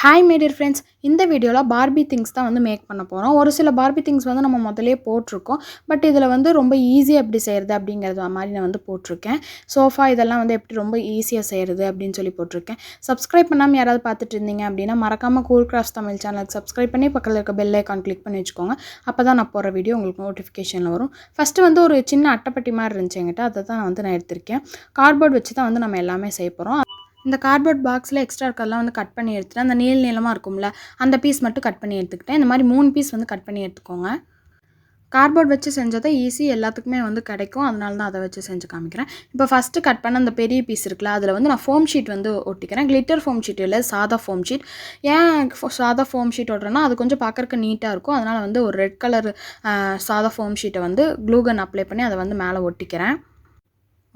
Hi my dear friends, இந்த வீடியோவில் Barbie things தான் வந்து மேக் பண்ண போகிறோம். ஒரு சில பார்பி திங்ஸ் வந்து நம்ம முதலே போட்டிருக்கோம். பட் இதில் வந்து ரொம்ப ஈஸியாக எப்படி செய்கிறது அப்படிங்கிறது மாதிரி நான் வந்து போட்டிருக்கேன். சோஃபா இதெல்லாம் வந்து எப்படி ரொம்ப ஈஸியாக செய்கிறது அப்படின்னு சொல்லி போட்டிருக்கேன். சப்ஸ்கிரைப் பண்ணாமல் யாராவது பார்த்துட்டு இருந்தீங்க அப்படின்னா மறக்காமல் கூல் கிராஃப்ட்ஸ் தமிழ் சேனலுக்கு சப்ஸ்கிரைப் பண்ணி பக்கத்தில் இருக்க பெல் ஐக்கான் கிளிக் பண்ணி வச்சுக்கோங்க. அப்போ தான் நான் போகிற வீடியோ உங்களுக்கு நோட்டிஃபிகேஷனில் வரும். ஃபஸ்ட்டு வந்து ஒரு சின்ன அட்டைப்பட்டி மாதிரி இருந்துச்சு என்கிட்ட, அதை தான் நான் எடுத்திருக்கேன். கார்ட்போர்ட் வச்சு தான் வந்து நம்ம எல்லாமே செய்ய போகிறோம். இந்த கார்ட்போர்ட் பாக்ஸில் எக்ஸ்ட்ரா இருக்கிறதெல்லாம் வந்து கட் பண்ணி எடுத்துகிட்டு அந்த நீளமாக இருக்கும்ல அந்த பீஸ் மட்டும் கட் பண்ணி எடுத்துக்கிட்டேன். இந்த மாதிரி 3 பீஸ் வந்து கட் பண்ணி எடுத்துக்கோங்க. கார்ட்போர்ட் வச்சு செஞ்சதை ஈஸி எல்லாத்துக்குமே வந்து கிடைக்கும், அதனால தான் அதை வச்சு செஞ்சு காமிக்கிறேன். இப்போ ஃபஸ்ட்டு கட் பண்ண அந்த பெரிய பீஸ் இருக்குல்ல, அதில் வந்து நான் ஃபோம் ஷீட் வந்து ஒட்டிக்கிறேன். கிளிட்டர் ஃபோம் ஷீட் இல்லை, சாதா ஃபோம் ஷீட். ஏன் சாதா ஃபோம் ஷீட் ஒட்டுறேன்னா அது கொஞ்சம் பார்க்குறக்கு நீட்டாக இருக்கும். அதனால் வந்து ஒரு ரெட் கலர் சாதா ஃபோம் ஷீட்டை வந்து க்ளூகன் அப்ளை பண்ணி அதை வந்து மேலே ஒட்டிக்கிறேன்.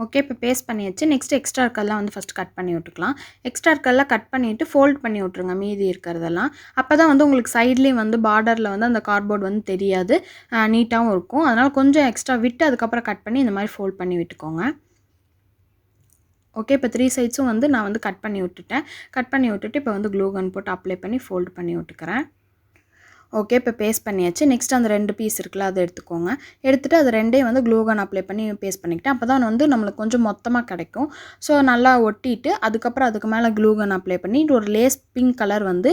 ஓகே, இப்போ பேஸ்ட் பண்ணியாச்சு. நெக்ஸ்ட் எக்ஸ்ட்ரா இருக்கெல்லாம் வந்து ஃபஸ்ட்டு கட் பண்ணி விட்டுக்கலாம். எக்ஸ்ட்ரா இருக்கெல்லாம் கட் பண்ணிவிட்டு ஃபோல்ட் பண்ணி விட்ருங்க மீதி இருக்கிறதெல்லாம். அப்போ தான் வந்து உங்களுக்கு சைட்லேயும் வந்து பார்டரில் வந்து அந்த கார்ட்போர்ட் வந்து தெரியாது, நீட்டாகவும் இருக்கும். அதனால் கொஞ்சம் எக்ஸ்ட்ரா விட்டு அதுக்கப்புறம் கட் பண்ணி இந்த மாதிரி ஃபோல்ட் பண்ணி விட்டுக்கோங்க. ஓகே, இப்போ 3 சைட்ஸும் வந்து நான் வந்து கட் பண்ணி விட்டுட்டேன். கட் பண்ணி விட்டுட்டு இப்போ வந்து க்ளூகன் போட்டு அப்ளை பண்ணி ஃபோல்ட் பண்ணி விட்டுக்கிறேன். ஓகே, இப்போ பேஸ்ட் பண்ணியாச்சு. நெக்ஸ்ட் அந்த 2 பீஸ் இருக்குல்ல, அதை எடுத்துக்கோங்க. எடுத்துகிட்டு அது 2ஐயும் வந்து க்ளூகன் அப்ளை பண்ணி பேஸ்ட் பண்ணிக்கிட்டேன். அப்போ தான் வந்து நம்மளுக்கு கொஞ்சம் மொத்தமாக கிடைக்கும். ஸோ நல்லா ஒட்டிட்டு அதுக்கப்புறம் அதுக்கு மேலே க்ளூகன் அப்ளை பண்ணி ஒரு லேஸ் பிங்க் கலர் வந்து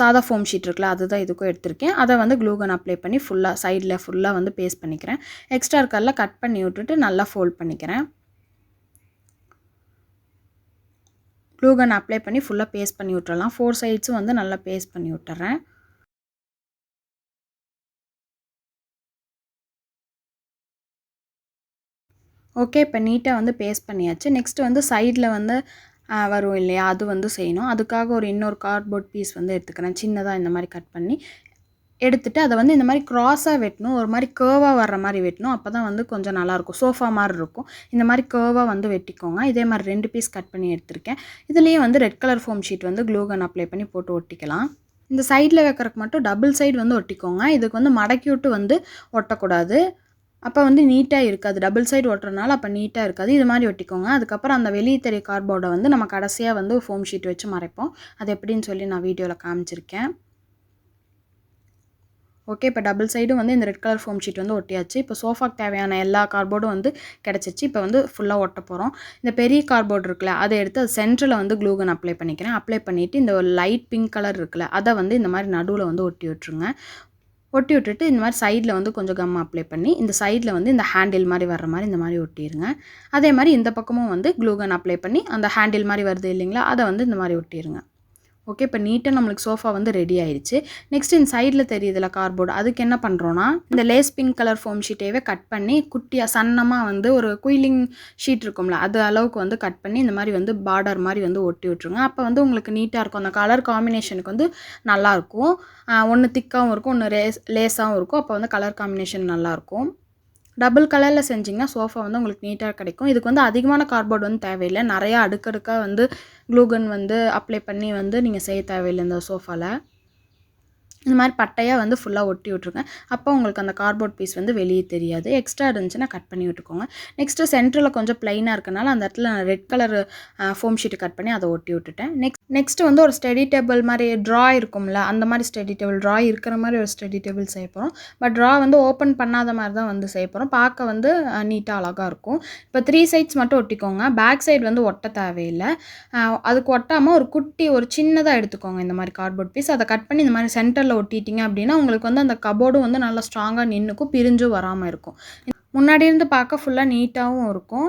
சாதா ஃபோம் ஷீட் இருக்குல்ல, அதுதான் இதுக்கும் எடுத்திருக்கேன். அதை வந்து க்ளூகன் அப்ளை பண்ணி ஃபுல்லாக சைடில் ஃபுல்லாக வந்து பேஸ்ட் பண்ணிக்கிறேன். எக்ஸ்ட்ரா இருக்கெல்லாம் கட் பண்ணி விட்டுட்டு நல்லா ஃபோல்ட் பண்ணிக்கிறேன். க்ளூகன் அப்ளை பண்ணி ஃபுல்லாக பேஸ்ட் பண்ணி விட்டுறலாம். 4 சைட்ஸும் வந்து நல்லா பேஸ்ட் பண்ணி விட்டுறேன். ஓகே, இப்போ நீட்டாக வந்து பேஸ்ட் பண்ணியாச்சு. நெக்ஸ்ட்டு வந்து சைடில் வந்து வரும் இல்லையா, அது வந்து செய்யணும். அதுக்காக இன்னொரு கார்ட்போர்ட் பீஸ் வந்து எடுத்துக்கிறேன். சின்னதாக இந்த மாதிரி கட் பண்ணி எடுத்துகிட்டு அதை வந்து இந்த மாதிரி க்ராஸாக வெட்டணும். ஒரு மாதிரி கேர்வாக வர்ற மாதிரி வெட்டணும். அப்போ தான் வந்து கொஞ்சம் நல்லாயிருக்கும், சோஃபா மாதிரி இருக்கும். இந்த மாதிரி கேர்வாக வந்து வெட்டிக்கோங்க. இதே மாதிரி 2 பீஸ் கட் பண்ணி எடுத்திருக்கேன். இதுலேயே வந்து ரெட் கலர் ஃபோம் ஷீட் வந்து க்ளூகன் அப்ளை பண்ணி போட்டு ஒட்டிக்கலாம். இந்த சைடில் வைக்கிறதுக்கு மட்டும் டபுள் சைடு வந்து ஒட்டிக்கோங்க. இதுக்கு வந்து மடக்கி விட்டு வந்து ஒட்டக்கூடாது. அப்போ வந்து நீட்டாக இருக்காது. டபுள் சைடு ஒட்டுறதுனால அப்போ நீட்டாக இருக்காது. இது மாதிரி ஒட்டிக்கோங்க. அதுக்கப்புறம் அந்த வெளியே தெரிய கார்ட்போர்டை வந்து நம்ம கடைசியாக வந்து ஃபோம் ஷீட் வச்சு மறைப்போம். அது எப்படின்னு சொல்லி நான் வீடியோவில் காமிச்சிருக்கேன். ஓகே, இப்போ டபுள் சைடும் வந்து இந்த ரெட் கலர் ஃபோம் ஷீட் வந்து ஒட்டியாச்சு. இப்போ சோஃபாக்கு தேவையான எல்லா கார்ட்போர்டும் வந்து கிடச்சிச்சு. இப்போ வந்து ஃபுல்லாக ஒட்ட போகிறோம். இந்த பெரிய கார்ட்போர்டு இருக்குல்ல, அதை எடுத்து அது சென்டரில் வந்து க்ளூகன் அப்ளை பண்ணிக்கிறேன். அப்ளை பண்ணிவிட்டு இந்த ஒரு லைட் பிங்க் கலர் இருக்குல்ல, அதை வந்து இந்த மாதிரி நடுவில் வந்து ஒட்டி விட்டுருங்க. ஒட்டி விட்டுட்டு இந்த மாதிரி சைடில் வந்து கொஞ்சம் கம் அப்ளை பண்ணி இந்த சைடில் வந்து இந்த ஹேண்டில் மாதிரி வர்ற மாதிரி இந்த மாதிரி ஒட்டிடுங்க. அதே மாதிரி இந்த பக்கமும் வந்து க்ளூகன் அப்ளை பண்ணி அந்த ஹேண்டில் மாதிரி வருது இல்லைங்களா, அதை வந்து இந்த மாதிரி ஒட்டிடுங்க. ஓகே, இப்போ நீட்டாக நம்மளுக்கு சோஃபா வந்து ரெடி ஆயிடுச்சு. நெக்ஸ்ட் இந்த சைடில் தெரியுதுல கார்ட்போர்டு, அதுக்கு என்ன பண்ணுறோன்னா இந்த லேஸ் பிங்க் கலர் ஃபோம் ஷீட்டையே கட் பண்ணி குட்டியாக சன்னமாக வந்து ஒரு குயிலிங் ஷீட் இருக்கும்ல, அது அளவுக்கு வந்து கட் பண்ணி இந்த மாதிரி வந்து பார்டர் மாதிரி வந்து ஒட்டி விட்ருங்க. அப்போ வந்து உங்களுக்கு நீட்டாக இருக்கும். அந்த கலர் காம்பினேஷனுக்கு வந்து நல்லாயிருக்கும். ஒன்று திக்காகவும் இருக்கும், ஒன்று லேஸாகவும் இருக்கும். அப்போ வந்து கலர் காம்பினேஷன் நல்லாயிருக்கும். டபுள் கலரில் செஞ்சிங்கன்னா சோஃபா வந்து உங்களுக்கு நீட்டாக கிடைக்கும். இதுக்கு வந்து அதிகமான கார்ட்போர்டு வந்து தேவையில்லை. நிறையா அடுக்கடுக்காக வந்து க்ளூகன் வந்து அப்ளை பண்ணி வந்து நீங்கள் செய்ய தேவையில்லை இந்த சோஃபாவில். இந்த மாதிரி பட்டையாக வந்து ஃபுல்லாக ஒட்டி விட்ருங்க. அப்போ உங்களுக்கு அந்த கார்ட்போர்ட் பீஸ் வந்து வெளியே தெரியாது. எக்ஸ்ட்ரா இருந்துச்சுன்னா கட் பண்ணி விட்டுக்கோங்க. நெக்ஸ்ட்டு சென்டரில் கொஞ்சம் ப்ளைனாக இருக்கனால அந்த இடத்துல நான் red colour foam sheet cut பண்ணி அதை ஒட்டி விட்டுட்டேன். நெக்ஸ்ட்டு வந்து ஒரு ஸ்டடி டேபிள் மாதிரி ட்ரா இருக்கும்ல, அந்த மாதிரி ஸ்டடி டேபிள், ட்ரா இருக்கிற மாதிரி ஒரு ஸ்டடி டேபிள் செய்ய போகிறோம். பட் ட்ரா வந்து ஓப்பன் பண்ணாத மாதிரி தான் வந்து செய்ய போகிறோம். பார்க்க வந்து நீட்டாக அழகாக இருக்கும். இப்போ 3 சைட்ஸ் மட்டும் ஒட்டிக்கோங்க. பேக் சைடு வந்து ஒட்ட தேவையில்லை. அதுக்கு ஒட்டாமல் ஒரு சின்னதாக எடுத்துக்கோங்க இந்த மாதிரி கார்ட்போர்ட் பீஸ். அதை கட் பண்ணி இந்த மாதிரி சென்டரில் ஒட்டிட்டீங்க அப்படின்னா உங்களுக்கு வந்து அந்த கபோர்டும் வந்து நல்லா ஸ்ட்ராங்காக நின்றுக்கும், பிரிஞ்சும் வராமல் இருக்கும். முன்னாடி இருந்து பார்க்க ஃபுல்லாக நீட்டாகவும் இருக்கும்.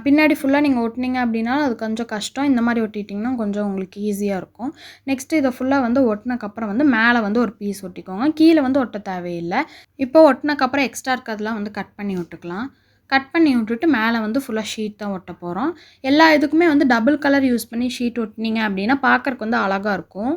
பின்னாடி ஃபுல்லாக நீங்கள் ஒட்டினீங்க அப்படின்னா அது கொஞ்சம் கஷ்டம். இந்த மாதிரி ஒட்டிட்டிங்கன்னா கொஞ்சம் உங்களுக்கு ஈஸியாக இருக்கும். நெக்ஸ்ட்டு இதை ஃபுல்லாக வந்து ஒட்டினக்கப்புறம் வந்து மேலே வந்து ஒரு பீஸ் ஒட்டிக்கோங்க. கீழே வந்து ஒட்ட தேவையில்லை. இப்போ ஒட்டினக்கப்புறம் எக்ஸ்ட்ரா இருக்கிறதுலாம் வந்து கட் பண்ணி விட்டுக்கலாம். கட் பண்ணி விட்டுட்டு மேலே வந்து ஃபுல்லாக ஷீட் தான் ஒட்ட போகிறோம். எல்லா இதுக்குமே வந்து டபுள் கலர் யூஸ் பண்ணி ஷீட் ஒட்டினீங்க அப்படின்னா பார்க்குறக்கு வந்து அழகாக இருக்கும்.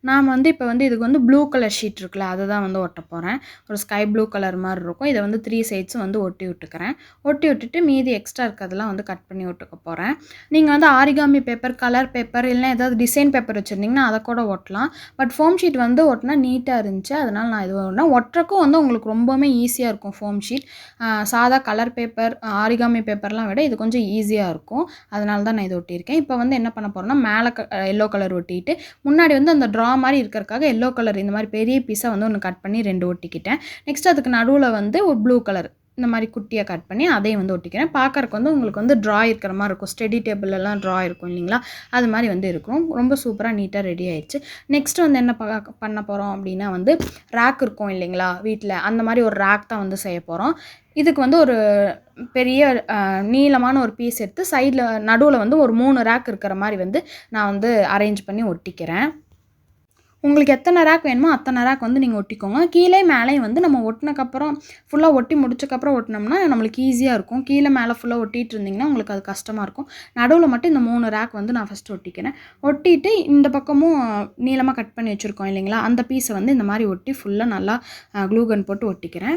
நான் வந்து இப்போ வந்து இதுக்கு வந்து ப்ளூ கலர் ஷீட் இருக்குல்ல அதை தான் வந்து ஒட்ட போகிறேன். ஒரு ஸ்கை ப்ளூ கலர் மாதிரி இருக்கும். இதை வந்து 3 சைட்ஸும் வந்து ஒட்டி விட்டுக்கிறேன். ஒட்டி விட்டுட்டு மீதி எக்ஸ்ட்ரா இருக்கிறதெல்லாம் வந்து கட் பண்ணி விட்டுக்க போகிறேன். நீங்கள் வந்து ஆரிகாமி பேப்பர், கலர் பேப்பர் இல்லைனா ஏதாவது டிசைன் பேப்பர் வச்சுருந்தீங்கன்னா அதை கூட ஒட்டலாம். பட் ஃபோம் ஷீட் வந்து ஒட்டினா நீட்டாக இருந்துச்சு, அதனால் நான் இது ஒட்டினா ஒட்டுறக்கும் வந்து உங்களுக்கு ரொம்பவுமே ஈஸியாக இருக்கும். ஃபோம் ஷீட் சாதா கலர் பேப்பர், ஆரிகாமி பேப்பர்லாம் விட இது கொஞ்சம் ஈஸியாக இருக்கும். அதனால தான் நான் இது ஒட்டியிருக்கேன். இப்போ வந்து என்ன பண்ண போகிறேன்னா மேலே எல்லோ கலர் ஒட்டிட்டு முன்னாடி வந்து அந்த ட்ரா மாதிரி இருக்கிறதுக்காக எல்லோ கலர் இந்த மாதிரி பெரிய பீஸாக வந்து ஒன்று கட் பண்ணி 2 ஒட்டிக்கிட்டேன். நெக்ஸ்ட் அதுக்கு நடுவில் வந்து ஒரு ப்ளூ கலர் இந்த மாதிரி குட்டியாக கட் பண்ணி அதையும் வந்து ஒட்டிக்கிறேன். பார்க்கறக்கு வந்து உங்களுக்கு வந்து ட்ரா இருக்கிற மாதிரி இருக்கும். ஸ்டெடி டேபிளெல்லாம் ட்ரா இருக்கும் இல்லைங்களா, அது மாதிரி வந்து இருக்கும். ரொம்ப சூப்பராக நீட்டாக ரெடி ஆயிடுச்சு. நெக்ஸ்ட்டு வந்து என்ன பண்ண போகிறோம் அப்படின்னா வந்து ரேக் இருக்கும் இல்லைங்களா வீட்டில், அந்த மாதிரி ஒரு ரேக் தான் வந்து செய்ய போகிறோம். இதுக்கு வந்து ஒரு பெரிய நீளமான ஒரு பீஸ் எடுத்து சைடில் நடுவில் வந்து ஒரு 3 ரேக் இருக்கிற மாதிரி வந்து நான் வந்து அரேஞ்ச் பண்ணி ஒட்டிக்கிறேன். உங்களுக்கு எத்தனை ரேக் வேணுமோ அத்தனை ரேக் வந்து நீங்கள் ஒட்டிக்கோங்க. கீழே மேலேயும் வந்து நம்ம ஒட்டினக்கப்புறம் ஃபுல்லாக ஒட்டி முடிச்சக்கப்புறம் ஒட்டினோம்னா நம்மளுக்கு ஈஸியாக இருக்கும். கீழே மேலே ஃபுல்லாக ஒட்டிகிட்டு இருந்திங்கன்னா உங்களுக்கு அது கஷ்டமாக இருக்கும். நடுவில் மட்டும் இந்த 3 ரேக் வந்து நான் ஃபஸ்ட்டு ஒட்டிக்கிறேன். ஒட்டிட்டு இந்த பக்கமும் நீளமாக கட் பண்ணி வச்சுருக்கோம் இல்லைங்களா, அந்த பீஸை வந்து இந்த மாதிரி ஒட்டி ஃபுல்லாக நல்லா க்ளூகன் போட்டு ஒட்டிக்கிறேன்.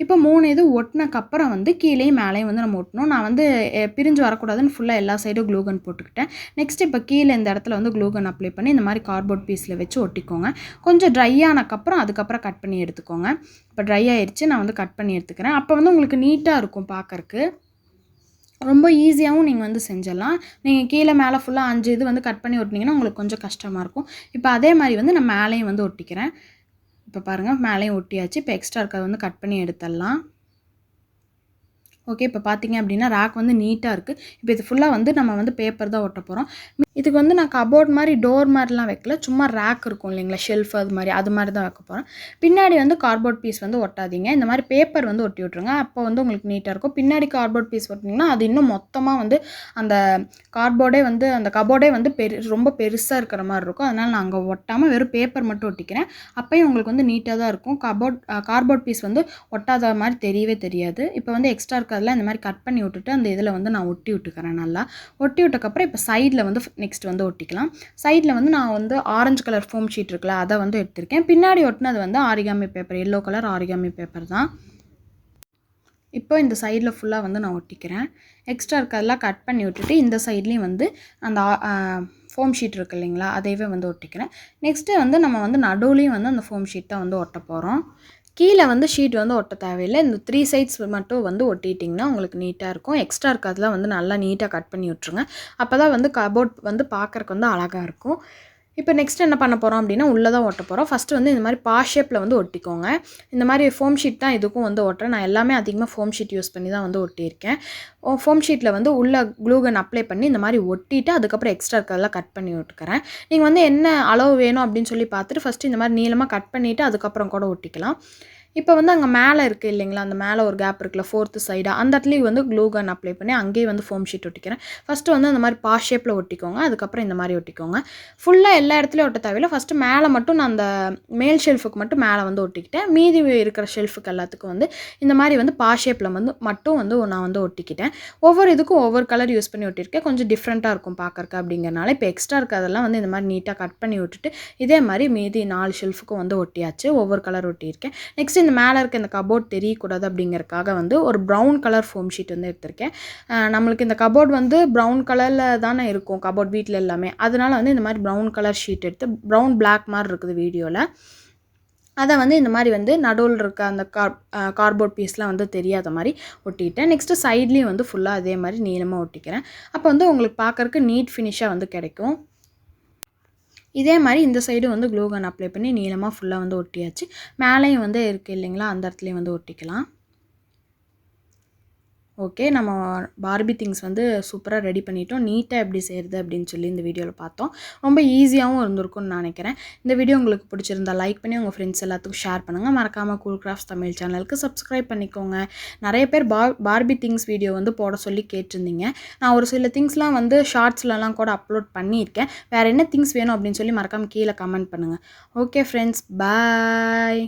இப்போ 3 இது ஒட்டினக்கப்புறம் வந்து கீழேயும் மேலேயும் வந்து நம்ம ஒட்டணும். நான் வந்து பிரிஞ்சு வரக்கூடாதுன்னு ஃபுல்லாக எல்லா சைடும் க்ளூகன் போட்டுக்கிட்டேன். நெக்ஸ்ட் இப்போ கீழே இந்த இடத்துல வந்து க்ளூகன் அப்ளை பண்ணி இந்த மாதிரி கார்ட்போர்ட் பீஸில் வச்சு ஒட்டிக்கோங்க. கொஞ்சம் ட்ரை ஆனக்கப்புறம் அதுக்கப்புறம் கட் பண்ணி எடுத்துக்கோங்க. இப்போ ட்ரை ஆயிடுச்சு, நான் வந்து கட் பண்ணி எடுத்துக்கிறேன். அப்போ வந்து உங்களுக்கு நீட்டாக இருக்கும் பார்க்கறக்கு. ரொம்ப ஈஸியாகவும் நீங்கள் வந்து செஞ்சிடலாம். நீங்கள் கீழே மேலே ஃபுல்லாக 5 இது வந்து கட் பண்ணி ஒட்டினீங்கன்னா உங்களுக்கு கொஞ்சம் கஷ்டமாக இருக்கும். இப்போ அதே மாதிரி வந்து நான் மேலேயும் வந்து ஒட்டிக்கிறேன். இப்போ பாருங்கள் மேலேயும் ஒட்டியாச்சு. இப்போ எக்ஸ்ட்ரா இருக்கிறத வந்து கட் பண்ணி எடுத்துடலாம். ஓகே, இப்போ பார்த்தீங்க அப்படின்னா ரேக் வந்து நீட்டாக இருக்குது. இப்போ இது ஃபுல்லாக வந்து நம்ம வந்து பேப்பர் தான் ஒட்ட போகிறோம். இதுக்கு வந்து நான் கபோர்ட் மாதிரி டோர் மாதிரிலாம் வைக்கல, சும்மா ரேக் இருக்கும் இல்லைங்களா ஷெல்ஃப், அது மாதிரி தான் வைக்க போகிறேன். பின்னாடி வந்து கார்ட்போர்ட் பீஸ் வந்து ஒட்டாதீங்க, இந்த மாதிரி பேப்பர் வந்து ஒட்டி விட்ருங்க. அப்போ வந்து உங்களுக்கு நீட்டாக இருக்கும். பின்னாடி கார்ட்போர்ட் பீஸ் ஒட்டினீங்கன்னா அது இன்னும் மொத்தமாக வந்து அந்த கார்ட்போர்டே வந்து அந்த கபோர்டே வந்து ரொம்ப பெருசாக இருக்கிற மாதிரி இருக்கும். அதனால் நான் அங்கே ஒட்டாமல் வெறும் பேப்பர் மட்டும் ஒட்டிக்கிறேன். அப்போயும் உங்களுக்கு வந்து நீட்டாக தான் இருக்கும். கார்ட்போர்ட் பீஸ் வந்து ஒட்டாத மாதிரி தெரியவே தெரியாது. இப்போ வந்து எக்ஸ்ட்ரா இருக்கிறதுலாம் இந்த மாதிரி கட் பண்ணி விட்டுட்டு அந்த இதில் வந்து நான் ஒட்டி விட்டுக்கிறேன். நல்லா ஒட்டி விட்டக்கப்புறம் இப்போ சைடில் வந்து நெக்ஸ்ட் வந்து ஒட்டிக்கலாம். சைடில் வந்து நான் வந்து ஆரஞ்சு கலர் ஃபோம் ஷீட் இருக்குல்ல அதை வந்து எடுத்திருக்கேன். பின்னாடி ஒட்டினது வந்து origami paper, yellow colour origami paper தான். இப்போ இந்த சைடில் ஃபுல்லாக வந்து நான் ஒட்டிக்கிறேன். எக்ஸ்ட்ரா இருக்கிறதெல்லாம் கட் பண்ணி விட்டுட்டு இந்த சைட்லேயும் வந்து அந்த ஃபோம் ஷீட் இருக்குது இல்லைங்களா, அதையவே வந்து ஒட்டிக்கிறேன். நெக்ஸ்ட்டு வந்து நம்ம வந்து நடுவுலையும் வந்து அந்த ஃபோம் ஷீட் தான் வந்து ஒட்ட போகிறோம். கீழே வந்து ஷீட் வந்து ஒட்ட தேவையில்லை. இந்த 3 சைட்ஸ் மட்டும் வந்து ஒட்டிட்டிங்கன்னா உங்களுக்கு நீட்டாக இருக்கும். எக்ஸ்ட்ரா இருக்கிறதுலாம் வந்து நல்லா நீட்டாக கட் பண்ணி விட்ருங்க. அப்போ தான் வந்து கபோர்ட் வந்து பார்க்குறக்கு வந்து அழகாக இருக்கும். இப்போ நெக்ஸ்ட் என்ன பண்ண போகிறோம் அப்படின்னா உள்ளே தான் ஒட்ட போகிறோம். ஃபஸ்ட்டு வந்து இந்த மாதிரி ஷேப்பில் வந்து ஒட்டிக்கோங்க. இந்த மாதிரி ஃபோம் ஷீட் தான் இதுக்கும் வந்து ஒட்டுறேன். நான் எல்லாமே அதிகமாக ஃபோம் ஷீட் யூஸ் பண்ணி தான் வந்து ஒட்டியிருக்கேன். ஃபோம் ஷீட்டில் வந்து உள்ள க்ளூகன் அப்ளை பண்ணி இந்த மாதிரி ஒட்டிட்டு அதுக்கப்புறம் எக்ஸ்ட்ரா இருக்கிறதெல்லாம் கட் பண்ணி விட்டுக்கிறேன். நீங்கள் வந்து என்ன அளவு வேணும் அப்படின்னு சொல்லி பார்த்துட்டு ஃபஸ்ட்டு இந்த மாதிரி நீளமாக கட் பண்ணிவிட்டு அதுக்கப்புறம் கூட ஒட்டிக்கலாம். இப்போ வந்து அங்கே மேலே இருக்குது இல்லைங்களா, அந்த மேலே ஒரு கேப் இருக்குல்ல 4th சைடாக, அந்த இடத்துலையும் வந்து க்ளூகன் அப்ளை பண்ணி அங்கேயே வந்து ஃபோம் ஷீட் ஒட்டிக்கிறேன். ஃபஸ்ட்டு வந்து அந்த மாதிரி ஷேப்பில் ஒட்டிக்கோங்க. அதுக்கப்புறம் இந்த மாதிரி ஒட்டிக்கோங்க. ஃபுல்லாக எல்லா இடத்துலையும் ஒட்ட தேவையில்லை. ஃபஸ்ட்டு மேலே மட்டும் நான் அந்த மேல் ஷெல்ஃபுக்கு மட்டும் மேலே வந்து ஒட்டிக்கிட்டேன். மீதி இருக்கிற ஷெல்ஃபுக்கு எல்லாத்துக்கும் வந்து இந்த மாதிரி வந்து ஷேப்பில் வந்து மட்டும் வந்து நான் வந்து ஒட்டிக்கிட்டேன். ஒவ்வொரு இதுக்கும் ஒவ்வொரு கலர் யூஸ் பண்ணி ஒட்டியிருக்கேன். கொஞ்சம் டிஃப்ரெண்ட்டாக இருக்கும் பார்க்கறக்கு அப்படிங்கிறனால இப்போ எக்ஸ்ட்ரா இருக்கிறதெல்லாம் வந்து இந்த மாதிரி நீட்டாக கட் பண்ணி விட்டுட்டு இதே மாதிரி மீதி 4 ஷெல்ஃபுக்கும் வந்து ஒட்டியாச்சு. ஒவ்வொரு கலர் ஒட்டியிருக்கேன். நெக்ஸ்ட் இந்த மேலே இருக்க இந்த கபோர்ட் தெரியக்கூடாது அப்படிங்கிறதுக்காக வந்து ஒரு ப்ரௌன் கலர் ஃபோம் ஷீட் வந்து எடுத்திருக்கேன். நம்மளுக்கு இந்த கபோர்ட் வந்து ப்ரௌன் கலரில் தானே இருக்கும் கபோர்ட் வீட்டில் எல்லாமே, அதனால வந்து இந்த மாதிரி ப்ரௌன் கலர் ஷீட் எடுத்து ப்ரௌன் பிளாக் மாதிரி இருக்குது வீடியோவில், அதை வந்து இந்த மாதிரி வந்து நடுவில் இருக்க அந்த கார்ட்போர்ட் பீஸ்லாம் வந்து தெரியாத மாதிரி ஒட்டிக்கிட்டேன். நெக்ஸ்ட்டு சைட்லேயும் வந்து ஃபுல்லாக அதே மாதிரி நீளமாக ஒட்டிக்கிறேன். அப்போ வந்து உங்களுக்கு பார்க்குறக்கு நீட் ஃபினிஷாக வந்து கிடைக்கும். இதே மாதிரி இந்த சைடு வந்து க்ளூகன் அப்ளை பண்ணி நீளமாக ஃபுல்லாக வந்து ஒட்டியாச்சு. மேலேயும் வந்து இருக்குது இல்லைங்களா, அந்த இடத்துலையும் வந்து ஒட்டிக்கலாம். ஓகே, நம்ம பார்பி திங்ஸ் வந்து சூப்பராக ரெடி பண்ணிட்டோம். நீட்டாக எப்படி செய்கிறது அப்படின்னு சொல்லி இந்த வீடியோவில் பார்த்தோம். ரொம்ப ஈஸியாகவும் இருந்திருக்கும்னு நான் நினைக்கிறேன். இந்த வீடியோ உங்களுக்கு பிடிச்சிருந்தா லைக் பண்ணி உங்கள் ஃப்ரெண்ட்ஸ் எல்லாத்துக்கும் ஷேர் பண்ணுங்கள். மறக்காமல் கூல் கிராஃப்ட்ஸ் தமிழ் சேனலுக்கு சப்ஸ்கிரைப் பண்ணிக்கோங்க. நிறைய பேர் பார்பி திங்ஸ் வீடியோ வந்து போட சொல்லி கேட்டிருந்தீங்க. நான் ஒரு சில திங்ஸ்லாம் வந்து ஷார்ட்ஸ்லலாம் கூட அப்லோட் பண்ணியிருக்கேன். வேறு என்ன திங்ஸ் வேணும் அப்படின்னு சொல்லி மறக்காமல் கீழே கமெண்ட் பண்ணுங்கள். ஓகே ஃப்ரெண்ட்ஸ், பாய்.